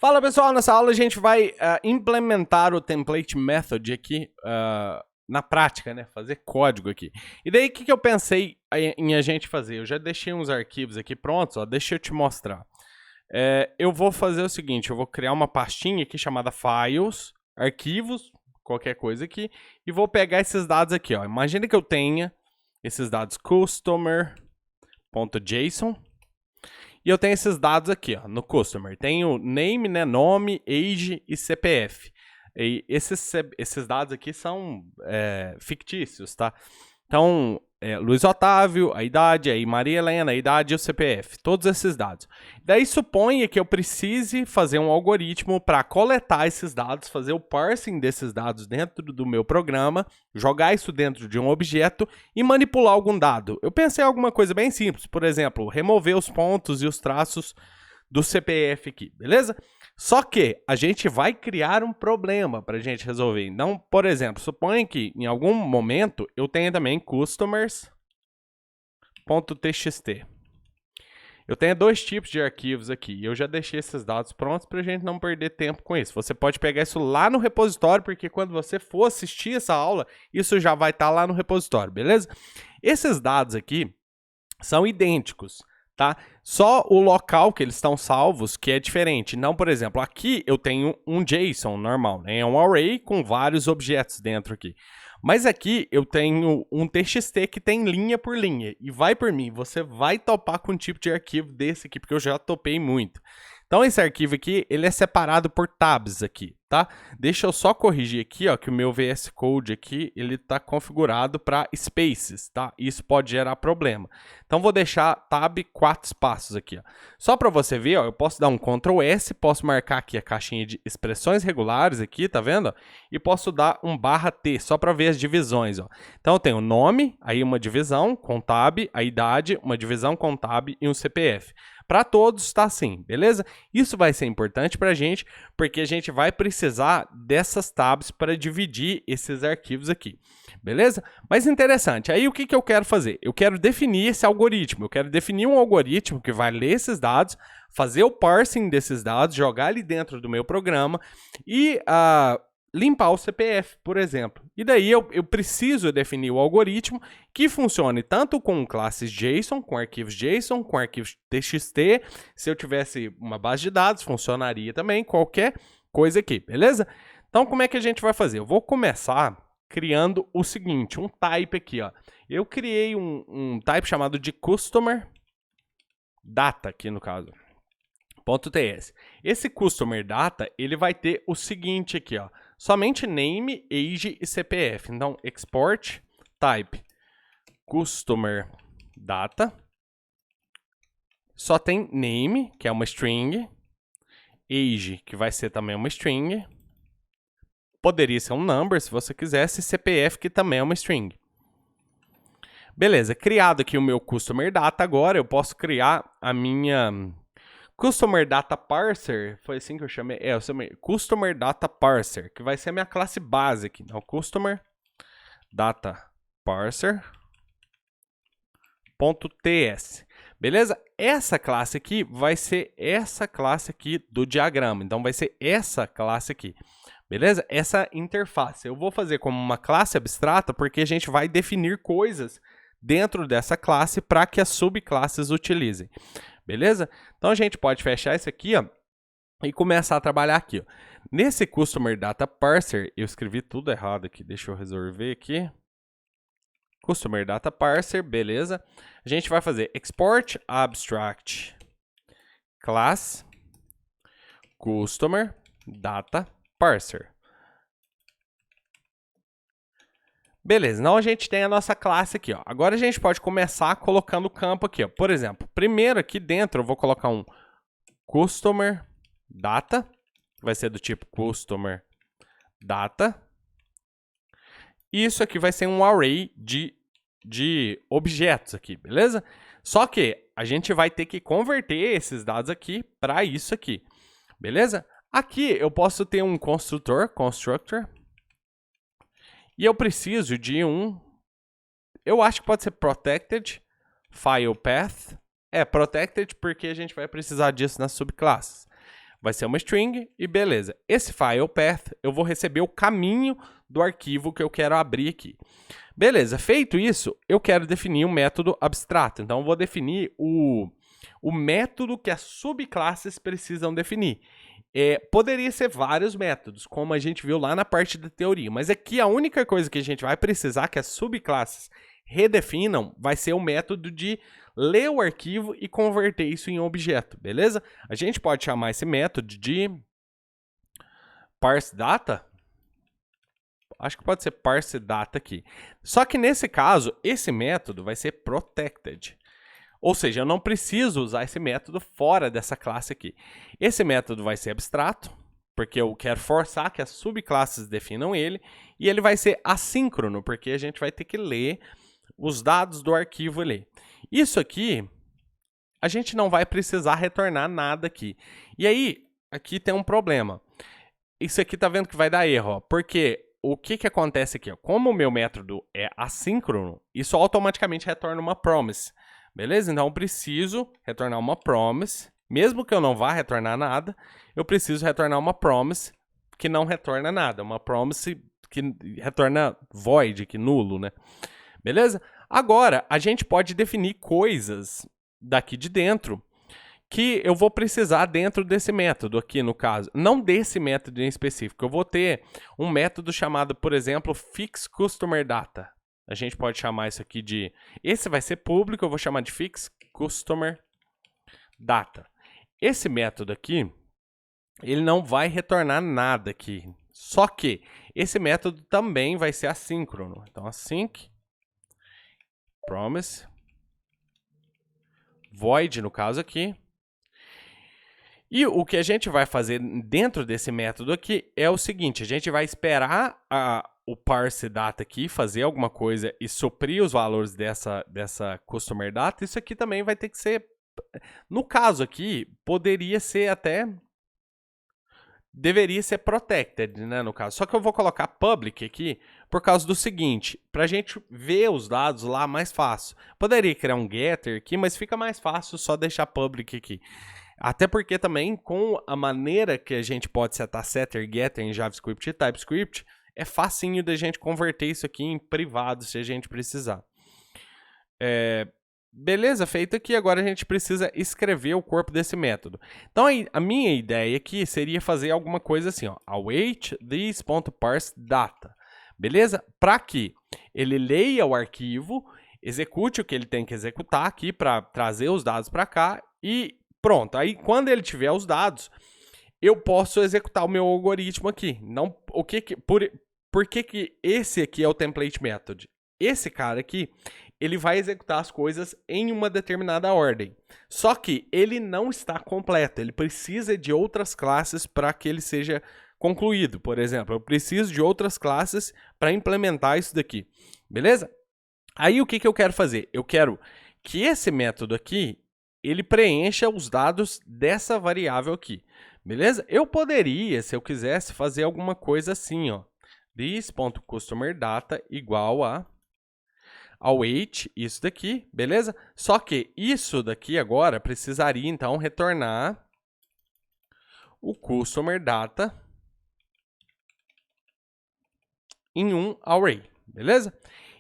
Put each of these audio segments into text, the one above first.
Fala pessoal, nessa aula a gente vai implementar o template method aqui na prática, né? Fazer código aqui. E daí o que eu pensei em a gente fazer? Eu já deixei uns arquivos aqui prontos, ó, deixa eu te mostrar. Eu vou fazer o seguinte, eu vou criar uma pastinha aqui chamada files, arquivos, qualquer coisa aqui, e vou pegar esses dados aqui, ó. Imagina que eu tenha esses dados customer.json. E eu tenho esses dados aqui, ó, no customer. Tem o name, né, nome, age e CPF. E esses dados aqui são fictícios, tá? Então, Luiz Otávio, a idade, aí Maria Helena, a idade e o CPF. Todos esses dados. Daí suponha que eu precise fazer um algoritmo para coletar esses dados, fazer o parsing desses dados dentro do meu programa, jogar isso dentro de um objeto e manipular algum dado. Eu pensei em alguma coisa bem simples, por exemplo, remover os pontos e os traços do CPF aqui, beleza? Só que a gente vai criar um problema para a gente resolver. Então, por exemplo, suponha que em algum momento eu tenha também customers.txt. Eu tenho dois tipos de arquivos aqui. Eu já deixei esses dados prontos para a gente não perder tempo com isso. Você pode pegar isso lá no repositório, porque quando você for assistir essa aula, isso já vai estar lá no repositório, beleza? Esses dados aqui são idênticos, tá? Só o local que eles estão salvos que é diferente. Não, por exemplo, aqui eu tenho um JSON normal, né? É um array com vários objetos dentro aqui. Mas aqui eu tenho um TXT que tem linha por linha. E vai por mim, você vai topar com um tipo de arquivo desse aqui, porque eu já topei muito. Então esse arquivo aqui, ele é separado por tabs aqui, tá? Deixa eu só corrigir aqui, ó, que o meu VS Code aqui, ele tá configurado para spaces, tá? Isso pode gerar problema. Então vou deixar tab 4 espaços aqui, ó. Só para você ver, ó, eu posso dar um Ctrl S, posso marcar aqui a caixinha de expressões regulares aqui, tá vendo? Ó? E posso dar um /T, só para ver as divisões, ó. Então eu tenho nome, aí uma divisão com tab, a idade, uma divisão com tab e um CPF. Para todos está assim, beleza? Isso vai ser importante para a gente, porque a gente vai precisar dessas tabs para dividir esses arquivos aqui, beleza? Mas interessante, aí o que eu quero fazer? Eu quero definir esse algoritmo, eu quero definir um algoritmo que vai ler esses dados, fazer o parsing desses dados, jogar ali dentro do meu programa e limpar o CPF, por exemplo. E daí eu preciso definir o algoritmo que funcione tanto com classes JSON, com arquivos JSON, com arquivos TXT. Se eu tivesse uma base de dados, funcionaria também, qualquer coisa aqui, beleza? Então, como é que a gente vai fazer? Eu vou começar criando o seguinte, um type aqui, ó. Eu criei um type chamado de customer data aqui no caso. .ts. Esse customer data, ele vai ter o seguinte aqui, ó. Somente name, age e CPF. Então, export type customer data. Só tem name, que é uma string. Age, que vai ser também uma string. Poderia ser um number, se você quisesse. CPF, que também é uma string. Beleza, criado aqui o meu customer data, agora eu posso criar a minha Customer Data Parser, foi assim que eu chamei? Eu chamei Customer Data Parser, que vai ser a minha classe base aqui. Então, Customer Data Parser.ts. Beleza? Essa classe aqui vai ser essa classe aqui do diagrama. Então, vai ser essa classe aqui. Beleza? Essa interface. Eu vou fazer como uma classe abstrata, porque a gente vai definir coisas dentro dessa classe para que as subclasses utilizem. Beleza? Então a gente pode fechar isso aqui, ó, e começar a trabalhar aqui, ó. Nesse Customer Data Parser, eu escrevi tudo errado aqui, deixa eu resolver aqui. Customer Data Parser, beleza? A gente vai fazer export abstract class Customer Data Parser. Beleza, então a gente tem a nossa classe aqui, ó. Agora a gente pode começar colocando o campo aqui, ó. Por exemplo, primeiro aqui dentro eu vou colocar um customer data, que vai ser do tipo customer data. E isso aqui vai ser um array de objetos aqui, beleza? Só que a gente vai ter que converter esses dados aqui para isso aqui, beleza? Aqui eu posso ter um construtor, e eu preciso de eu acho que pode ser protected file path. Protected porque a gente vai precisar disso nas subclasses. vai ser uma string e beleza. Esse file path, eu vou receber o caminho do arquivo que eu quero abrir aqui. Beleza, feito isso, eu quero definir um método abstrato. Então, eu vou definir o método que as subclasses precisam definir. Poderia ser vários métodos, como a gente viu lá na parte da teoria, mas aqui a única coisa que a gente vai precisar que as subclasses redefinam vai ser o método de ler o arquivo e converter isso em objeto, beleza? A gente pode chamar esse método de parseData. Acho que pode ser parseData aqui. Só que nesse caso, esse método vai ser protected. Ou seja, eu não preciso usar esse método fora dessa classe aqui. Esse método vai ser abstrato, porque eu quero forçar que as subclasses definam ele, e ele vai ser assíncrono, porque a gente vai ter que ler os dados do arquivo ali. Isso aqui, a gente não vai precisar retornar nada aqui. E aí, aqui tem um problema. Isso aqui tá vendo que vai dar erro, ó, porque o que acontece aqui? Ó? Como o meu método é assíncrono, isso automaticamente retorna uma promise. Beleza? Então, eu preciso retornar uma promise. Mesmo que eu não vá retornar nada, eu preciso retornar uma promise que não retorna nada. Uma promise que retorna void, que nulo, né? Beleza? Agora, a gente pode definir coisas daqui de dentro que eu vou precisar dentro desse método aqui, no caso. Não desse método em específico. Eu vou ter um método chamado, por exemplo, fixCustomerData. A gente pode chamar isso aqui de... Esse vai ser público, eu vou chamar de fixCustomerData. Esse método aqui, ele não vai retornar nada aqui. Só que esse método também vai ser assíncrono. Então, async, promise, void, no caso aqui. E o que a gente vai fazer dentro desse método aqui é o seguinte, a gente vai esperar o parseData aqui fazer alguma coisa e suprir os valores dessa CustomerData. Isso aqui também vai ter que ser, no caso aqui, poderia ser até, deveria ser protected, né, no caso. Só que eu vou colocar public aqui por causa do seguinte, para a gente ver os dados lá mais fácil. Poderia criar um getter aqui, mas fica mais fácil só deixar public aqui. Até porque também, com a maneira que a gente pode setar setter, getter em JavaScript e TypeScript, é facinho da gente converter isso aqui em privado, se a gente precisar. Beleza, feito aqui, agora a gente precisa escrever o corpo desse método. Então, a minha ideia aqui seria fazer alguma coisa assim, ó, await this.parseData, beleza? Para que ele leia o arquivo, execute o que ele tem que executar aqui para trazer os dados para cá e pronto. Aí, quando ele tiver os dados, eu posso executar o meu algoritmo aqui. Não, por que esse aqui é o template method? Esse cara aqui, ele vai executar as coisas em uma determinada ordem. Só que ele não está completo. Ele precisa de outras classes para que ele seja concluído. Por exemplo, eu preciso de outras classes para implementar isso daqui. Beleza? Aí, o que eu quero fazer? Eu quero que esse método aqui, ele preencha os dados dessa variável aqui. Beleza? Eu poderia, se eu quisesse, fazer alguma coisa assim, ó. This.CustomerData igual a await isso daqui, beleza? Só que isso daqui agora precisaria, então, retornar o CustomerData em um array, beleza?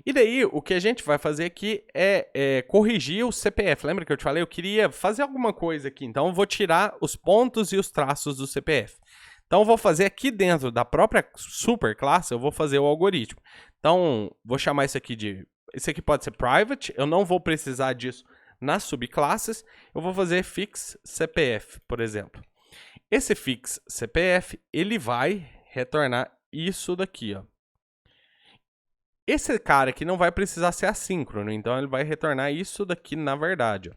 E daí, o que a gente vai fazer aqui é corrigir o CPF. Lembra que eu te falei? Eu queria fazer alguma coisa aqui. Então, eu vou tirar os pontos e os traços do CPF. Então, eu vou fazer aqui dentro da própria superclasse, eu vou fazer o algoritmo. Então, vou chamar isso aqui de... Isso aqui pode ser private. Eu não vou precisar disso nas subclasses. Eu vou fazer fixCPF, por exemplo. Esse fixCPF, ele vai retornar isso daqui, ó. Esse cara aqui não vai precisar ser assíncrono, então ele vai retornar isso daqui na verdade. Ó.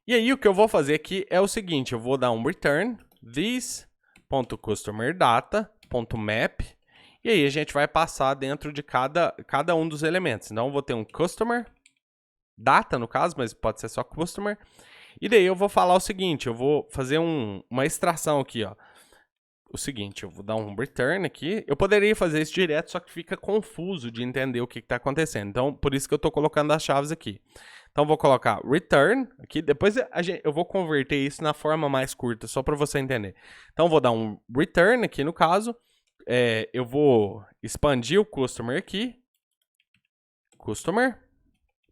E aí o que eu vou fazer aqui é o seguinte, eu vou dar um return this.CustomerData.map e aí a gente vai passar dentro de cada um dos elementos. Então eu vou ter um customer, data no caso, mas pode ser só customer. E daí eu vou falar o seguinte, eu vou fazer uma extração aqui, ó. O seguinte, eu vou dar um return aqui. Eu poderia fazer isso direto, só que fica confuso de entender o que está acontecendo. Então, por isso que eu estou colocando as chaves aqui. Então, vou colocar return aqui. Depois eu vou converter isso na forma mais curta, só para você entender. Então, vou dar um return aqui no caso. Eu vou expandir o customer aqui. Customer.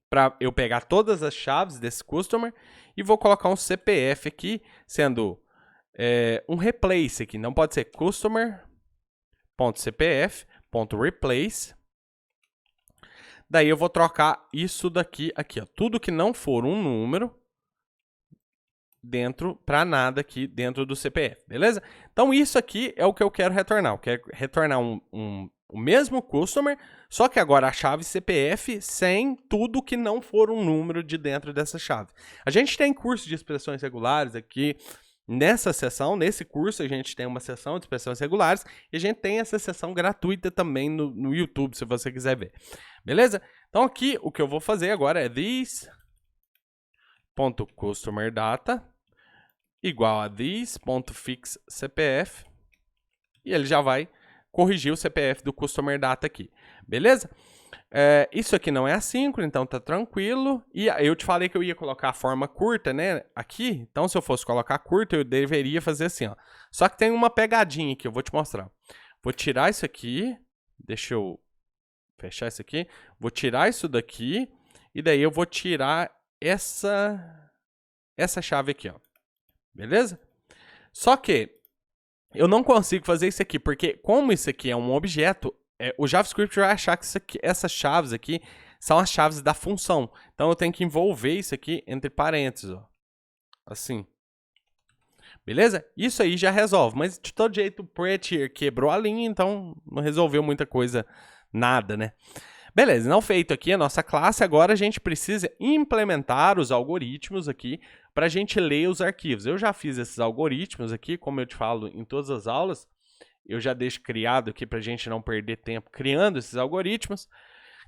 Para eu pegar todas as chaves desse customer. E vou colocar um CPF aqui, sendo um replace aqui. Não pode ser customer.cpf.replace. Daí eu vou trocar isso daqui, aqui, ó. Tudo que não for um número para nada aqui dentro do CPF, beleza? Então isso aqui é o que eu quero retornar. Eu quero retornar o mesmo customer, só que agora a chave CPF sem tudo que não for um número de dentro dessa chave. A gente tem curso de expressões regulares aqui. Nessa sessão, nesse curso, a gente tem uma sessão de expressões regulares e a gente tem essa sessão gratuita também no YouTube, se você quiser ver. Beleza? Então aqui, o que eu vou fazer agora é this.customerData igual a this.fixCPF e ele já vai corrigir o CPF do customerData aqui. Beleza? Isso aqui não é assíncrono, então tá tranquilo. E eu te falei que eu ia colocar a forma curta, né? Aqui. Então, se eu fosse colocar curta, eu deveria fazer assim, ó. Só que tem uma pegadinha aqui, eu vou te mostrar. Vou tirar isso aqui. Deixa eu fechar isso aqui. Vou tirar isso daqui. E daí eu vou tirar essa chave aqui, ó. Beleza? Só que eu não consigo fazer isso aqui, porque como isso aqui é um objeto, o JavaScript vai achar que essas chaves aqui são as chaves da função. Então, eu tenho que envolver isso aqui entre parênteses, ó. Assim. Beleza? Isso aí já resolve. Mas, de todo jeito, o Prettier quebrou a linha, então não resolveu muita coisa, nada, né? Beleza, não feito aqui a nossa classe, agora a gente precisa implementar os algoritmos aqui para a gente ler os arquivos. Eu já fiz esses algoritmos aqui, como eu te falo em todas as aulas. Eu já deixo criado aqui para a gente não perder tempo criando esses algoritmos.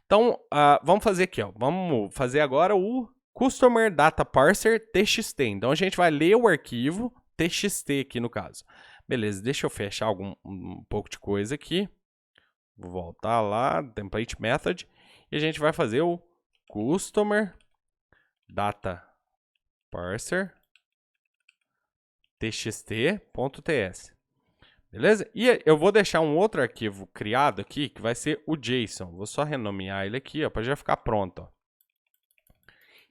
Então, vamos fazer aqui, ó. Vamos fazer agora o Customer Data Parser TXT. Então, a gente vai ler o arquivo TXT aqui no caso. Beleza, deixa eu fechar um pouco de coisa aqui. Vou voltar lá, Template Method. E a gente vai fazer o Customer Data Parser TXT.ts. Beleza? E eu vou deixar um outro arquivo criado aqui, que vai ser o JSON. Vou só renomear ele aqui, ó, para já ficar pronto. Ó.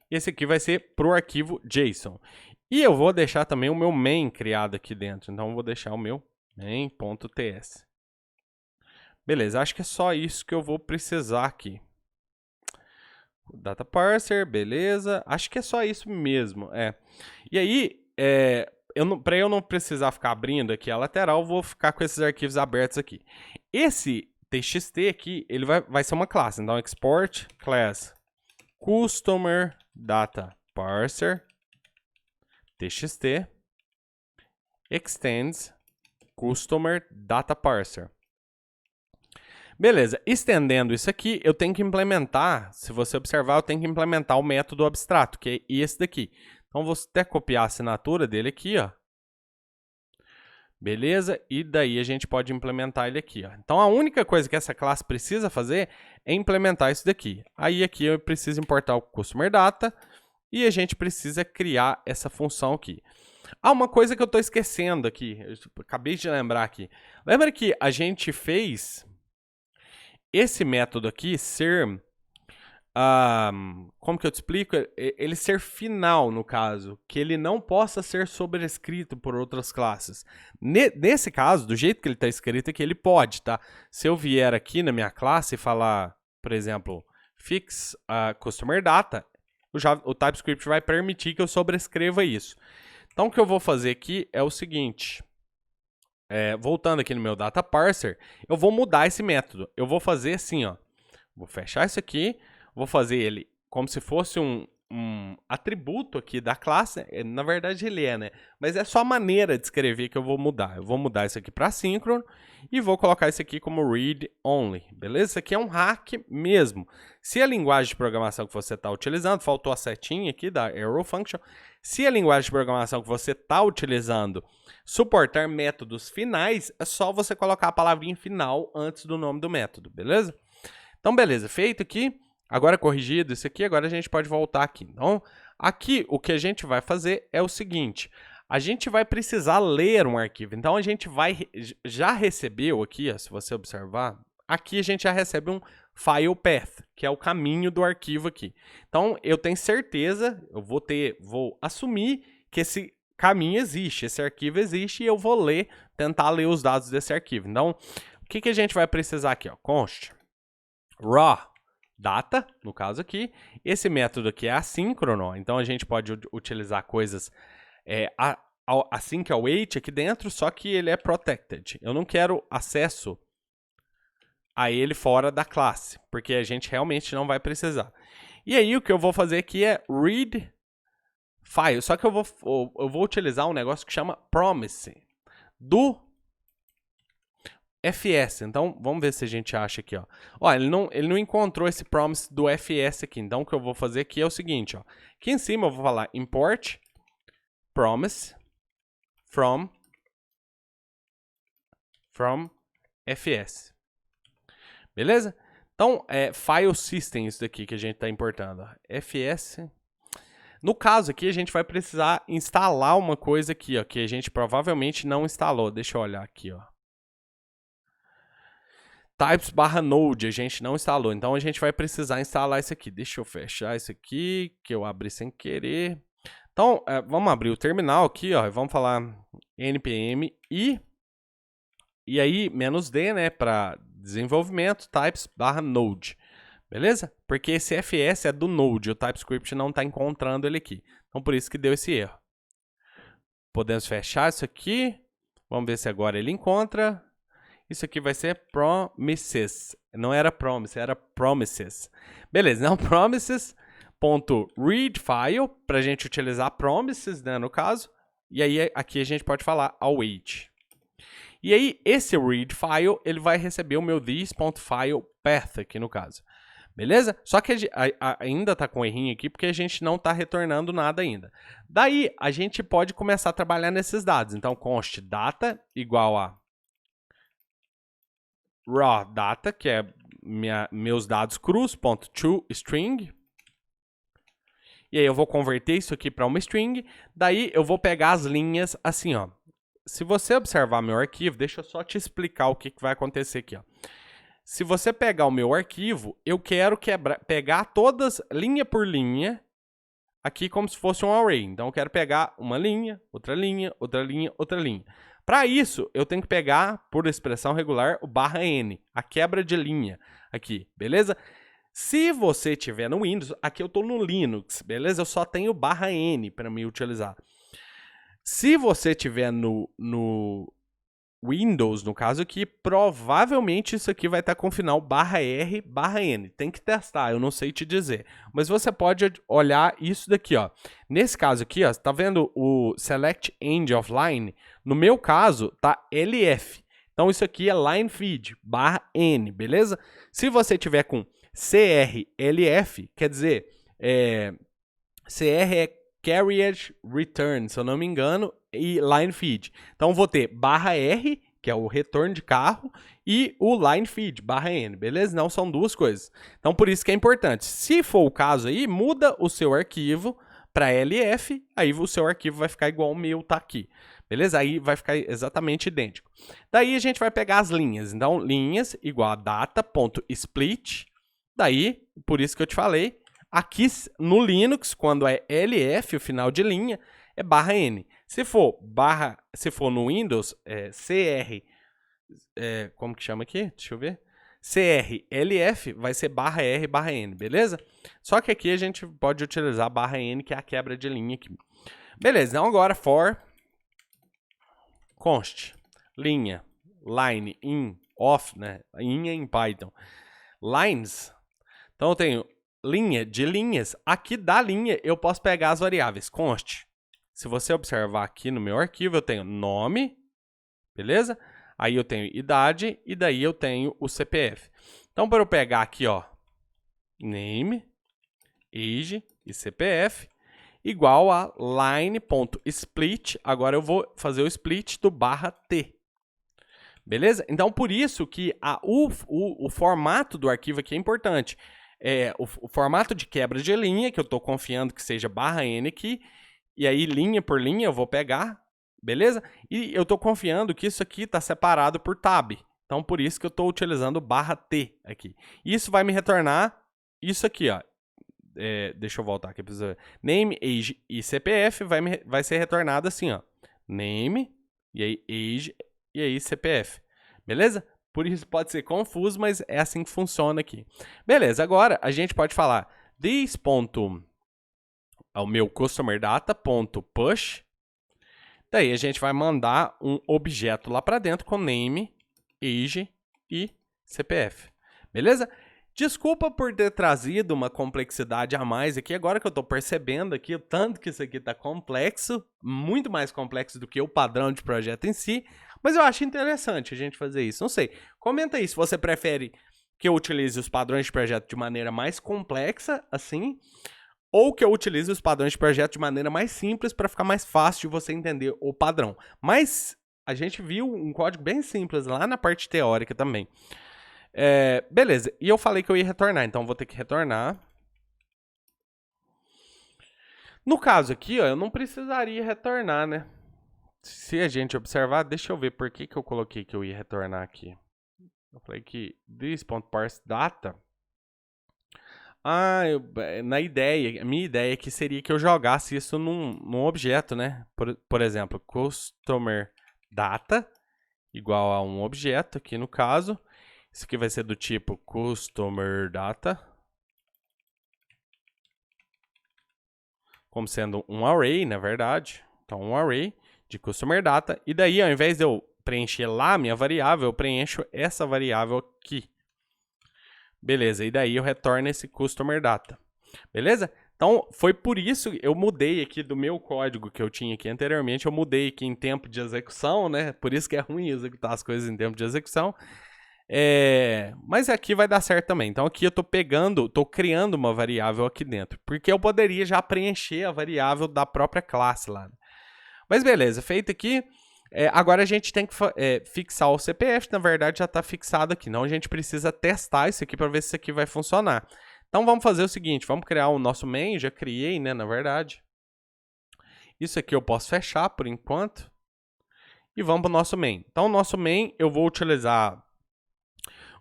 Esse aqui vai ser para o arquivo JSON. E eu vou deixar também o meu main criado aqui dentro. Então, eu vou deixar o meu main.ts. Beleza, acho que é só isso que eu vou precisar aqui. Data parser, beleza. Acho que é só isso mesmo. E aí, para eu não precisar ficar abrindo aqui a lateral, eu vou ficar com esses arquivos abertos aqui. Esse TXT aqui, ele vai ser uma classe. Então, export class customer data parser TXT extends customer data parser. Beleza, estendendo isso aqui, eu tenho que implementar, se você observar, eu tenho que implementar o método abstrato, que é esse daqui. Então, vou até copiar a assinatura dele aqui, ó. Beleza? E daí a gente pode implementar ele aqui, ó. Então, a única coisa que essa classe precisa fazer é implementar isso daqui. Aí, aqui eu preciso importar o customer data e a gente precisa criar essa função aqui. Uma coisa que eu estou esquecendo aqui, eu acabei de lembrar aqui. Lembra que a gente fez esse método aqui ser, como que eu te explico? Ele ser final, no caso, que ele não possa ser sobrescrito por outras classes. Nesse caso, do jeito que ele está escrito aqui, ele pode, tá? Se eu vier aqui na minha classe e falar, por exemplo, fix customer data, o TypeScript vai permitir que eu sobrescreva isso. Então, o que eu vou fazer aqui é o seguinte... voltando aqui no meu data parser, eu vou mudar esse método. Eu vou fazer assim, ó. Vou fechar isso aqui, vou fazer ele como se fosse um atributo aqui da classe. Na verdade ele é, né? Mas é só a maneira de escrever que eu vou mudar. Eu vou mudar isso aqui para assíncrono e vou colocar isso aqui como read only, beleza? Isso aqui é um hack mesmo. Se a linguagem de programação que você está utilizando, faltou a setinha aqui da arrow function, se a linguagem de programação que você está utilizando suportar métodos finais, é só você colocar a palavrinha final antes do nome do método, beleza? Então, beleza, feito aqui. Agora corrigido isso aqui, agora a gente pode voltar aqui. Então, aqui o que a gente vai fazer é o seguinte. A gente vai precisar ler um arquivo. Então, a gente já recebeu aqui, ó, se você observar, aqui a gente já recebe um file path, que é o caminho do arquivo aqui. Então, eu tenho certeza, vou assumir que esse caminho existe, esse arquivo existe, e eu vou tentar ler os dados desse arquivo. Então, o que a gente vai precisar aqui? Ó? Const raw data, no caso aqui. Esse método aqui é assíncrono, então a gente pode utilizar coisas async await aqui dentro, só que ele é protected. Eu não quero acesso a ele fora da classe, porque a gente realmente não vai precisar. E aí o que eu vou fazer aqui é read file, só que eu vou utilizar um negócio que chama promise do FS. Então, vamos ver se a gente acha aqui, ó. Ó, ele não encontrou esse promise do FS aqui. Então, o que eu vou fazer aqui é o seguinte, ó. Aqui em cima eu vou falar import promise from FS. Beleza? Então, file system isso daqui que a gente está importando. Ó. FS. No caso aqui, a gente vai precisar instalar uma coisa aqui, ó, que a gente provavelmente não instalou. Deixa eu olhar aqui, ó. Types/node a gente não instalou, então a gente vai precisar instalar isso aqui. Deixa eu fechar isso aqui, que eu abri sem querer. Então, vamos abrir o terminal aqui, ó, e vamos falar npm e aí -d, né, para desenvolvimento, types/node, beleza? Porque esse fs é do node, o TypeScript não está encontrando ele aqui. Então, por isso que deu esse erro. Podemos fechar isso aqui, vamos ver se agora ele encontra. Isso aqui vai ser promises. Não era promise, era promises. Beleza, então promises.readFile, para a gente utilizar promises, né, no caso. E aí aqui a gente pode falar await. E aí esse readFile, ele vai receber o meu this.filePath aqui no caso. Beleza? Só que ainda está com um errinho aqui, porque a gente não está retornando nada ainda. Daí, a gente pode começar a trabalhar nesses dados. Então, const data igual a raw data, que é meus dados crus, .toString. E aí eu vou converter isso aqui para uma string. Daí eu vou pegar as linhas assim, ó. Se você observar meu arquivo, deixa eu só te explicar o que vai acontecer aqui, ó. Se você pegar o meu arquivo, eu quero pegar todas, linha por linha, aqui como se fosse um array. Então eu quero pegar uma linha, outra linha, outra linha, outra linha. Para isso, eu tenho que pegar, por expressão regular, o /n, a quebra de linha aqui, beleza? Se você tiver no Windows, aqui eu estou no Linux, beleza? Eu só tenho /n para me utilizar. Se você tiver no Windows, no caso aqui, provavelmente isso aqui vai estar com o final /r/n. Tem que testar, eu não sei te dizer. Mas você pode olhar isso daqui, ó. Nesse caso aqui, ó, tá vendo o Select End of Line? No meu caso, tá LF. Então isso aqui é line feed /n, beleza? Se você tiver com CRLF, quer dizer, CR é Carriage Return, se eu não me engano, e line feed. Então vou ter /r, que é o retorno de carro, e o line feed /n, beleza? Não são duas coisas. Então por isso que é importante. Se for o caso aí, muda o seu arquivo para LF, aí o seu arquivo vai ficar igual o meu tá aqui. Beleza? Aí vai ficar exatamente idêntico. Daí a gente vai pegar as linhas. Então, linhas igual a data.split. Daí, por isso que eu te falei, aqui no Linux, quando é LF, o final de linha, é /n. Se for no Windows, CR, como que chama aqui? Deixa eu ver. CRLF vai ser /r/n, beleza? Só que aqui a gente pode utilizar /n, que é a quebra de linha aqui. Beleza, então agora for const linha line in off, né? In é em Python. Lines. Então eu tenho linha de linhas. Aqui da linha eu posso pegar as variáveis const. Se você observar aqui no meu arquivo, eu tenho nome, beleza? Aí eu tenho idade e daí eu tenho o CPF. Então, para eu pegar aqui, ó, name, age e CPF, igual a line.split. Agora eu vou fazer o split do /t. Beleza? Então, por isso que o formato do arquivo aqui é importante. o formato de quebra de linha, que eu estou confiando que seja /n aqui, e aí linha por linha eu vou pegar, beleza? E eu estou confiando que isso aqui está separado por tab. Então, por isso que eu estou utilizando /t aqui. Isso vai me retornar isso aqui, ó. Deixa eu voltar aqui. Name, age e CPF vai ser retornado assim, ó. Name, e aí age, e aí CPF. Beleza? Por isso pode ser confuso, mas é assim que funciona aqui. Beleza, agora a gente pode falar this ponto ao meu customer data.push. Daí a gente vai mandar um objeto lá para dentro com name, age e CPF. Beleza? Desculpa por ter trazido uma complexidade a mais aqui, agora que eu estou percebendo aqui o tanto que isso aqui está complexo, muito mais complexo do que o padrão de projeto em si, mas eu acho interessante a gente fazer isso. Não sei, comenta aí se você prefere que eu utilize os padrões de projeto de maneira mais complexa, assim, ou que eu utilize os padrões de projeto de maneira mais simples para ficar mais fácil de você entender o padrão. Mas a gente viu um código bem simples lá na parte teórica também. Beleza, e eu falei que eu ia retornar, então vou ter que retornar. No caso aqui, ó, eu não precisaria retornar, né? Se a gente observar, deixa eu ver por que eu coloquei que eu ia retornar aqui. Eu falei que this.parseData. A minha ideia aqui seria que eu jogasse isso num objeto, né? Por exemplo, customer data igual a um objeto aqui no caso. Isso aqui vai ser do tipo customer data, como sendo um array, na verdade. Então, um array de customer data. E daí, ao invés de eu preencher lá a minha variável, eu preencho essa variável aqui. Beleza, e daí eu retorno esse customer data. Beleza? Então, foi por isso que eu mudei aqui do meu código que eu tinha aqui anteriormente, eu mudei aqui em tempo de execução, né? Por isso que é ruim executar as coisas em tempo de execução. Mas aqui vai dar certo também. Então aqui eu estou criando uma variável aqui dentro, porque eu poderia já preencher a variável da própria classe lá. Mas beleza, feito aqui. Agora a gente tem que fixar o CPF, na verdade já está fixado aqui. Então a gente precisa testar isso aqui para ver se isso aqui vai funcionar. Então vamos fazer o seguinte, vamos criar o nosso main, já criei, né, na verdade. Isso aqui eu posso fechar por enquanto. E vamos para o nosso main. Então o nosso main eu vou utilizar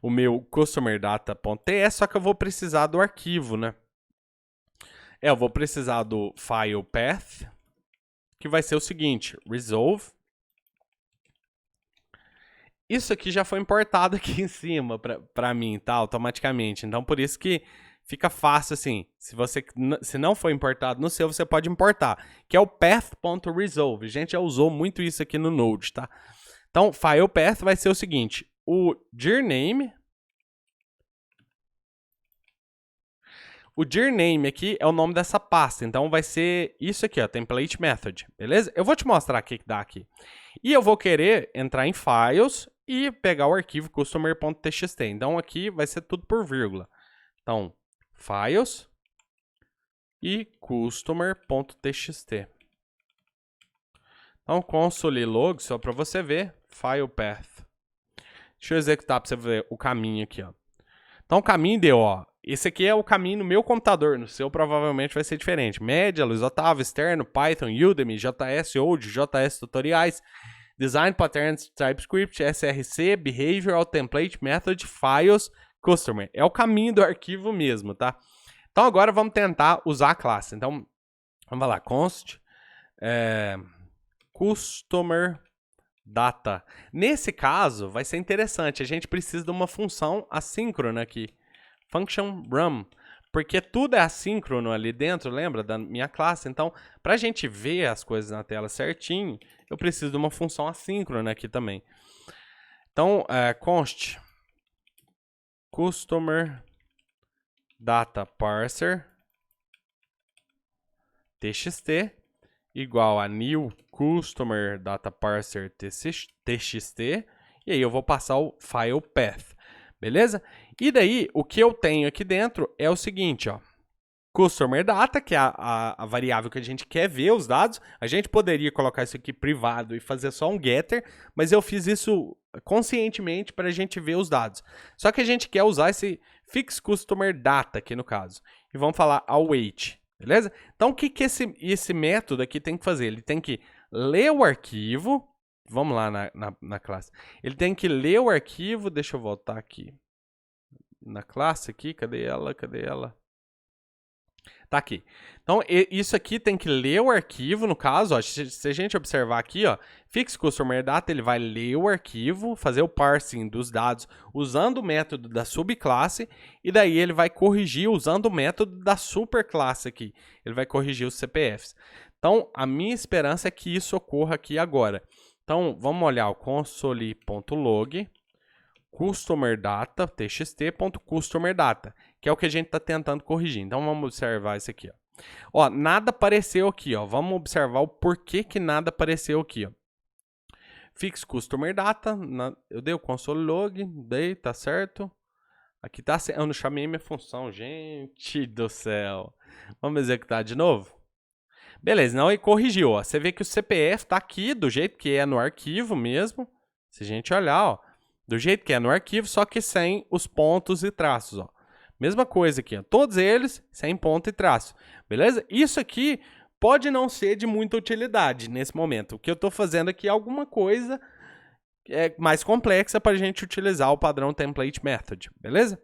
o meu customer data.ts, só que eu vou precisar do arquivo, né? Eu vou precisar do file path, que vai ser o seguinte, resolve. Isso aqui já foi importado aqui em cima para mim, tá? Automaticamente. Então, por isso que fica fácil assim. Se não for importado no seu, você pode importar, que é o path.resolve. A gente já usou muito isso aqui no Node, tá? Então, file path vai ser o seguinte, o dirname. O dirname aqui é o nome dessa pasta, então vai ser isso aqui, ó, template method, beleza? Eu vou te mostrar o que dá aqui. E eu vou querer entrar em files e pegar o arquivo customer.txt. Então aqui vai ser tudo por vírgula. Então, files e customer.txt. Então, console log, só para você ver, file path. Deixa eu executar para você ver o caminho aqui, ó. Então, o caminho deu, ó. Esse aqui é o caminho no meu computador, no seu provavelmente vai ser diferente. Média, Luiz Otávio, externo, Python, Udemy, JS Old, JS Tutoriais, Design Patterns, TypeScript, SRC, Behavioral, Template, Method, Files, Customer. É o caminho do arquivo mesmo, tá? Então, agora vamos tentar usar a classe. Então, vamos lá, const customer data. Nesse caso, vai ser interessante. A gente precisa de uma função assíncrona aqui. Function run. Porque tudo é assíncrono ali dentro, lembra da minha classe? Então, para a gente ver as coisas na tela certinho, eu preciso de uma função assíncrona aqui também. Então, const customer data parser txt igual a new customer data parser txt, e aí eu vou passar o file path, beleza? E daí, o que eu tenho aqui dentro é o seguinte, ó, customer data, que é a variável que a gente quer ver os dados. A gente poderia colocar isso aqui privado e fazer só um getter, mas eu fiz isso conscientemente para a gente ver os dados. Só que a gente quer usar esse fix customer data aqui no caso. E vamos falar await, beleza? Então o que esse método aqui tem que fazer? Ele tem que ler o arquivo. Vamos lá na classe. Ele tem que ler o arquivo. Deixa eu voltar aqui na classe aqui. Cadê ela? Cadê ela? Tá aqui. Então, isso aqui tem que ler o arquivo, no caso, ó, se a gente observar aqui, ó, fix customer data, ele vai ler o arquivo, fazer o parsing dos dados usando o método da subclasse, e daí ele vai corrigir usando o método da superclasse aqui. Ele vai corrigir os CPFs. Então, a minha esperança é que isso ocorra aqui agora. Então, vamos olhar o console.log customer data, txt.customer data, que é o que a gente está tentando corrigir. Então, vamos observar isso aqui. Ó, nada apareceu aqui. Ó. Vamos observar o porquê que nada apareceu aqui. Ó. Fix customer data, eu dei o console log, dei, tá certo. Aqui tá, eu não chamei minha função, gente do céu. Vamos executar de novo? Beleza, não, e corrigiu. Ó. Você vê que o CPF está aqui do jeito que é no arquivo mesmo. Se a gente olhar, ó, do jeito que é no arquivo, só que sem os pontos e traços. Ó. Mesma coisa aqui, ó. Todos eles sem ponto e traço. Beleza? Isso aqui pode não ser de muita utilidade nesse momento. O que eu estou fazendo aqui é alguma coisa mais complexa para a gente utilizar o padrão template method. Beleza?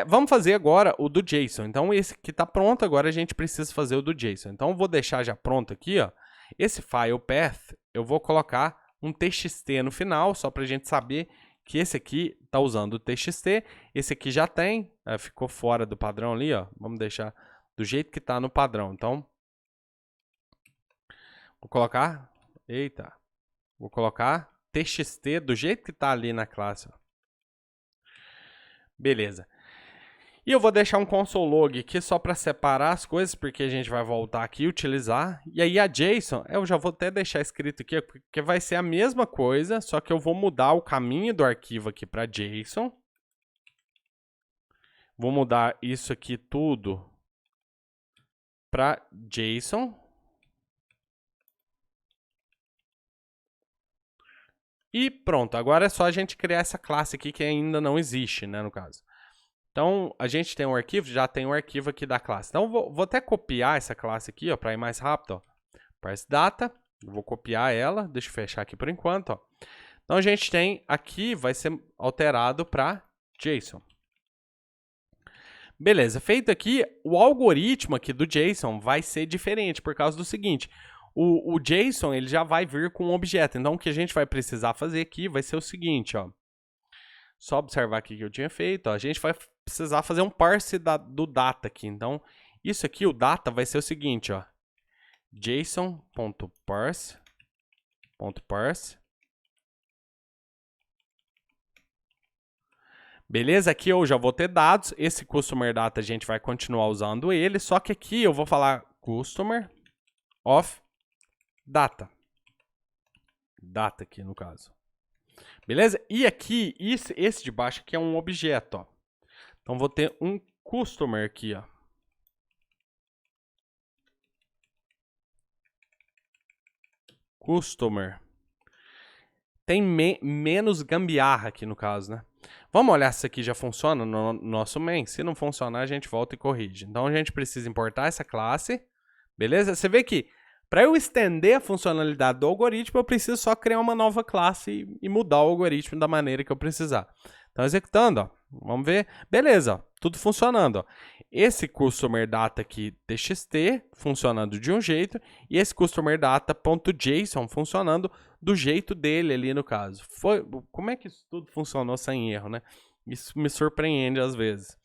Vamos fazer agora o do JSON. Então, esse aqui está pronto, agora a gente precisa fazer o do JSON. Então, eu vou deixar já pronto aqui. Ó. Esse file path, eu vou colocar um txt no final, só para a gente saber que esse aqui está usando o txt, esse aqui já tem, ficou fora do padrão ali, ó. Vamos deixar do jeito que está no padrão. Então, vou colocar, vou colocar txt do jeito que está ali na classe. Ó. Beleza. E eu vou deixar um console log aqui só para separar as coisas, porque a gente vai voltar aqui e utilizar. E aí a JSON, eu já vou até deixar escrito aqui, porque vai ser a mesma coisa, só que eu vou mudar o caminho do arquivo aqui para JSON. Vou mudar isso aqui tudo para JSON. E pronto, agora é só a gente criar essa classe aqui que ainda não existe, né, no caso. Então, a gente tem um arquivo, já tem um arquivo aqui da classe. Então, vou até copiar essa classe aqui, para ir mais rápido. Ó. Parse data, vou copiar ela, deixa eu fechar aqui por enquanto. Ó. Então, a gente tem aqui, vai ser alterado para JSON. Beleza, feito aqui, o algoritmo aqui do JSON vai ser diferente, por causa do seguinte. O JSON ele já vai vir com um objeto, então o que a gente vai precisar fazer aqui vai ser o seguinte, ó. Só observar aqui que eu tinha feito, ó, a gente vai precisar fazer um parse do data aqui. Então, isso aqui, o data, vai ser o seguinte, ó. JSON.parse. Beleza? Aqui eu já vou ter dados. Esse customer data a gente vai continuar usando ele, só que aqui eu vou falar customer of data. Data aqui no caso. Beleza? E aqui, esse de baixo aqui é um objeto, ó. Então, vou ter um customer aqui, ó. Customer. Tem menos gambiarra aqui no caso, né? Vamos olhar se isso aqui já funciona no nosso main. Se não funcionar, a gente volta e corrige. Então, a gente precisa importar essa classe. Beleza? Você vê que para eu estender a funcionalidade do algoritmo, eu preciso só criar uma nova classe e mudar o algoritmo da maneira que eu precisar. Então, executando, ó, vamos ver. Beleza, ó, tudo funcionando. Ó. Esse customer data aqui, txt, funcionando de um jeito, e esse customer data.json funcionando do jeito dele ali no caso. Como é que isso tudo funcionou sem erro, né? Isso me surpreende às vezes.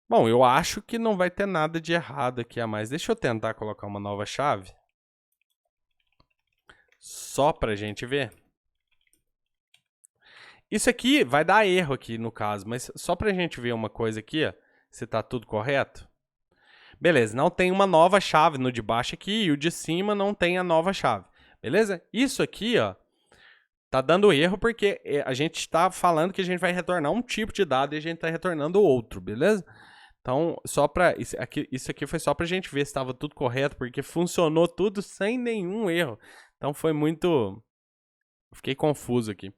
Bom, eu acho que não vai ter nada de errado aqui a mais. Deixa eu tentar colocar uma nova chave. Só para a gente ver. Isso aqui vai dar erro aqui no caso, mas só para a gente ver uma coisa aqui, ó, se está tudo correto. Beleza, não tem uma nova chave no de baixo aqui e o de cima não tem a nova chave. Beleza? Isso aqui, ó, tá dando erro porque a gente está falando que a gente vai retornar um tipo de dado e a gente está retornando outro, beleza? Então, isso aqui foi só pra gente ver se estava tudo correto, porque funcionou tudo sem nenhum erro. Então foi muito... Fiquei confuso aqui.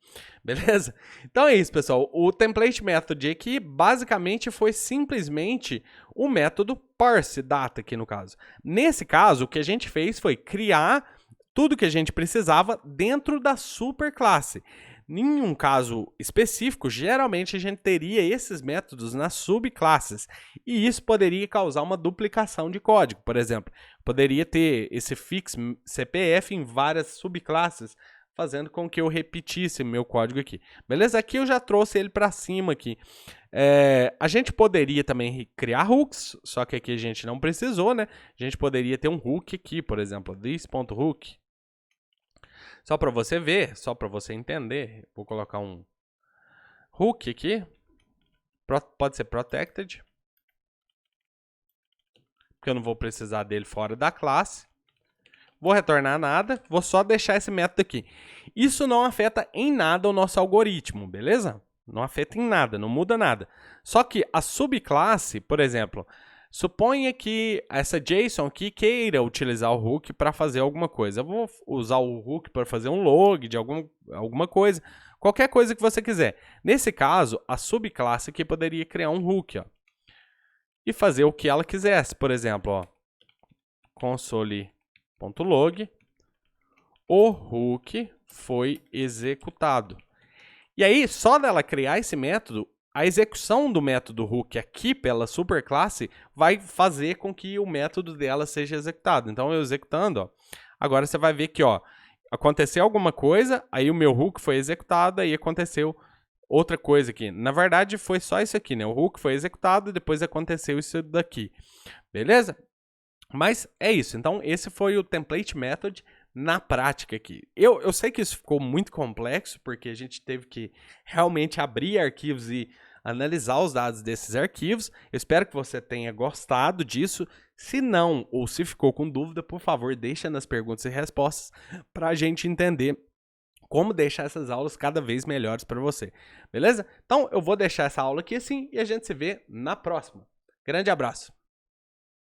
Beleza? Então é isso, pessoal. O template method aqui basicamente foi simplesmente o método parse data aqui no caso. Nesse caso, o que a gente fez foi criar tudo que a gente precisava dentro da superclasse. Em um caso específico, geralmente a gente teria esses métodos nas subclasses, e isso poderia causar uma duplicação de código. Por exemplo, poderia ter esse fix CPF em várias subclasses, fazendo com que eu repetisse meu código aqui. Beleza? Aqui eu já trouxe ele para cima aqui. A gente poderia também criar hooks, só que aqui a gente não precisou, né? A gente poderia ter um hook aqui, por exemplo, this.hook. Só para você ver, só para você entender, vou colocar um hook aqui. Pode ser protected, porque eu não vou precisar dele fora da classe. Vou retornar nada, vou só deixar esse método aqui. Isso não afeta em nada o nosso algoritmo, beleza? Não afeta em nada, não muda nada. Só que a subclasse, por exemplo, suponha que essa JSON aqui queira utilizar o hook para fazer alguma coisa. Eu vou usar o hook para fazer um log de alguma coisa, qualquer coisa que você quiser. Nesse caso, a subclasse aqui poderia criar um hook, ó, e fazer o que ela quisesse. Por exemplo, ó, console.log, o hook foi executado. E aí, só dela criar esse método, a execução do método hook aqui pela superclasse vai fazer com que o método dela seja executado. Então, eu executando, ó, agora você vai ver que ó, aconteceu alguma coisa, aí o meu hook foi executado, aí aconteceu outra coisa aqui. Na verdade, foi só isso aqui, né? O hook foi executado e depois aconteceu isso daqui. Beleza? Mas é isso. Então, esse foi o template method na prática aqui. Eu sei que isso ficou muito complexo, porque a gente teve que realmente abrir arquivos e analisar os dados desses arquivos. Eu espero que você tenha gostado disso. Se não, ou se ficou com dúvida, por favor, deixa nas perguntas e respostas para a gente entender como deixar essas aulas cada vez melhores para você. Beleza? Então, eu vou deixar essa aula aqui assim e a gente se vê na próxima. Grande abraço!